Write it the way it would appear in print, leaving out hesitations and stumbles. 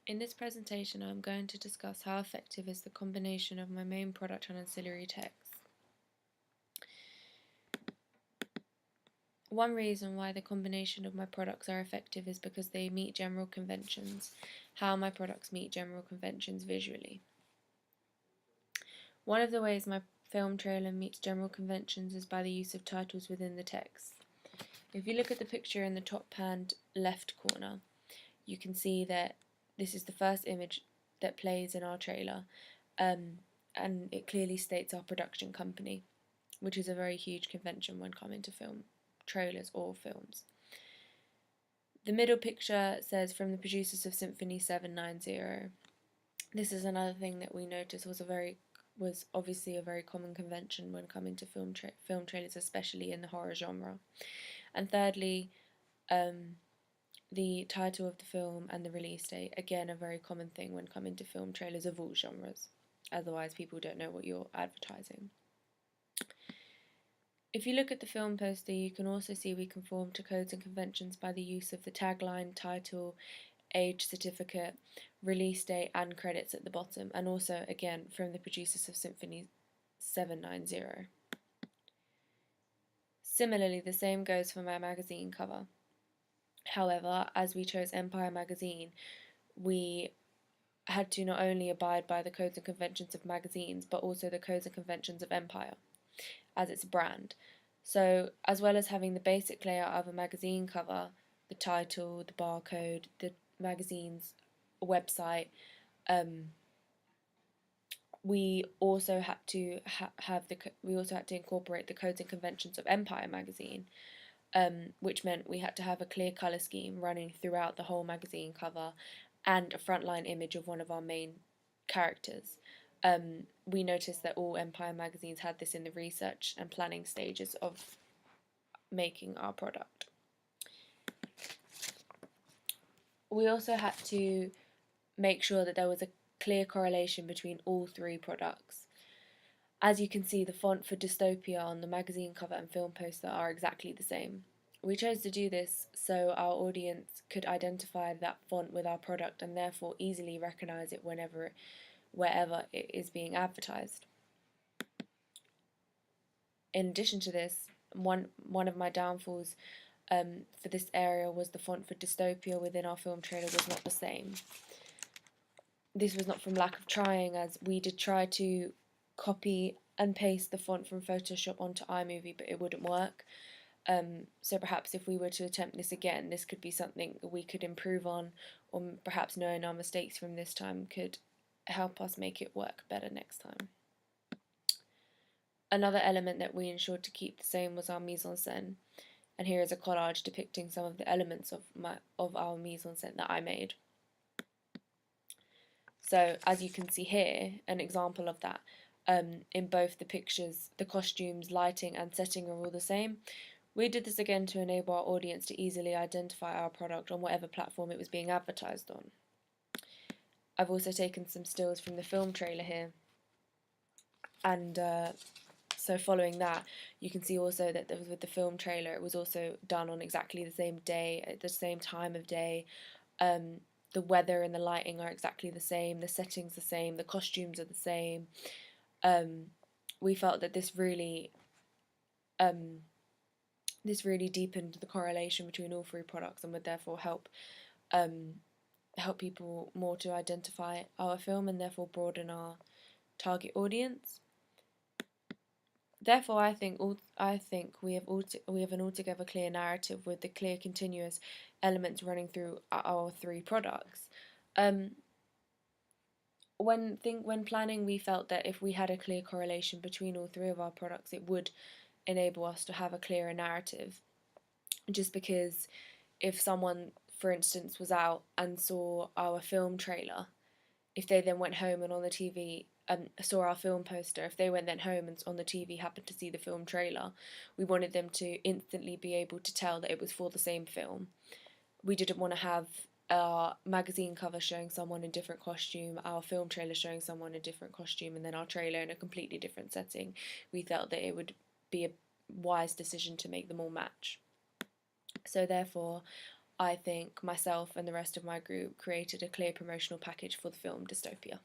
In this presentation, I'm going to discuss how effective is the combination of my main product and ancillary text. One reason why the combination of my products are effective is because they meet general conventions, how my products meet general conventions visually. One of the ways my film trailer meets general conventions is by the use of titles within the text. If you look at the picture in the top panned left corner, you can see that this is the first image that plays in our trailer, and it clearly states our production company, which is a very huge convention when coming to film trailers or films. The middle picture says from the producers of Symphony 790. This is another thing that we noticed was obviously a very common convention when coming to film trailers, especially in the horror genre. And thirdly, the title of the film and the release date, again a very common thing when coming to film trailers of all genres, otherwise people don't know what you're advertising. If you look at the film poster, you can also see we conform to codes and conventions by the use of the tagline, title, age certificate, release date and credits at the bottom, and also again from the producers of Symphony 790. Similarly, the same goes for my magazine cover. However, as we chose Empire magazine, we had to not only abide by the codes and conventions of magazines, but also the codes and conventions of Empire, as its brand. So, as well as having the basic layout of a magazine cover, the title, the barcode, the magazine's website, we also had to incorporate the codes and conventions of Empire magazine, which meant we had to have a clear colour scheme running throughout the whole magazine cover and a frontline image of one of our main characters. We noticed that all Empire magazines had this in the research and planning stages of making our product. We also had to make sure that there was a clear correlation between all three products. As you can see, the font for Dystopia on the magazine cover and film poster are exactly the same. We chose to do this so our audience could identify that font with our product and therefore easily recognise it wherever it is being advertised. In addition to this, one of my downfalls for this area was the font for Dystopia within our film trailer was not the same. This was not from lack of trying, as we did try to copy and paste the font from Photoshop onto iMovie, but it wouldn't work. So perhaps if we were to attempt this again, this could be something we could improve on, or perhaps knowing our mistakes from this time could help us make it work better next time. Another element that we ensured to keep the same was our mise-en-scène, and here is a collage depicting some of the elements of our mise-en-scène that I made. So as you can see here, an example of that, in both the pictures, the costumes, lighting and setting are all the same. We did this again to enable our audience to easily identify our product on whatever platform it was being advertised on. I've also taken some stills from the film trailer here, and so following that, you can see also that with the film trailer, it was also done on exactly the same day, at the same time of day. The weather and the lighting are exactly the same, the settings the same, the costumes are the same. We felt that this really deepened the correlation between all three products and would therefore help people more to identify our film and therefore broaden our target audience. Therefore, I think we have an altogether clear narrative with the clear continuous elements running through our three products. When planning, we felt that if we had a clear correlation between all three of our products, it would enable us to have a clearer narrative. Just because if someone, for instance, was out and saw our film trailer, if they then went home and on the TV saw our film poster, if they went then home and on the TV happened to see the film trailer, we wanted them to instantly be able to tell that it was for the same film. We didn't want to have our magazine cover showing someone in a different costume, our film trailer showing someone in a different costume, and then our trailer in a completely different setting. We felt that it would be a wise decision to make them all match. So therefore, I think myself and the rest of my group created a clear promotional package for the film Dystopia.